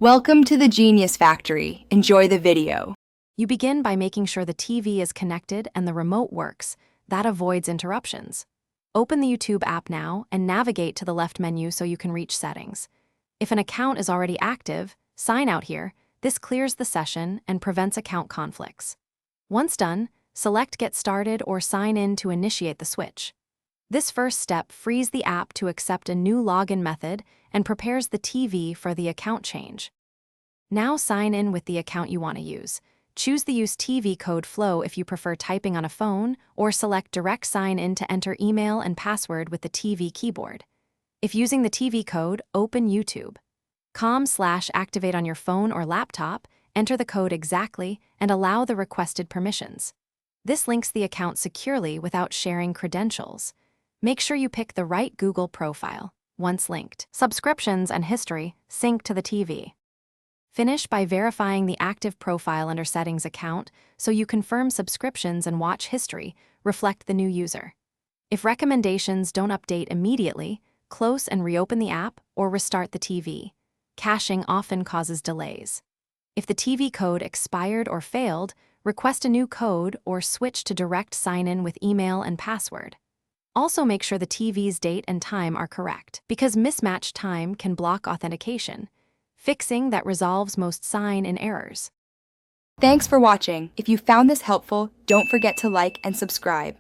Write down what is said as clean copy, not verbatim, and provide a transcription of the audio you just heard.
Welcome to the Genius Factory. Enjoy the video. You begin by making sure the TV is connected and the remote works. That avoids interruptions. Open the YouTube app now and navigate to the left menu so you can reach settings. If an account is already active, sign out here. This clears the session and prevents account conflicts. Once done, select Get Started or Sign In to initiate the switch. This first step frees the app to accept a new login method and prepares the TV for the account change. Now sign in with the account you want to use. Choose the Use TV code flow if you prefer typing on a phone, or select Direct Sign In to enter email and password with the TV keyboard. If using the TV code, open YouTube. .com/activate on your phone or laptop, enter the code exactly, and allow the requested permissions. This links the account securely without sharing credentials. Make sure you pick the right Google profile. Once linked, subscriptions and history sync to the TV. Finish by verifying the active profile under Settings account so you confirm subscriptions and watch history reflect the new user. If recommendations don't update immediately, close and reopen the app or restart the TV. Caching often causes delays. If the TV code expired or failed, request a new code or switch to direct sign-in with email and password. Also make sure the TV's date and time are correct, because mismatched time can block authentication. Fixing that resolves most sign-in errors. Thanks for watching. If you found this helpful, don't forget to like and subscribe.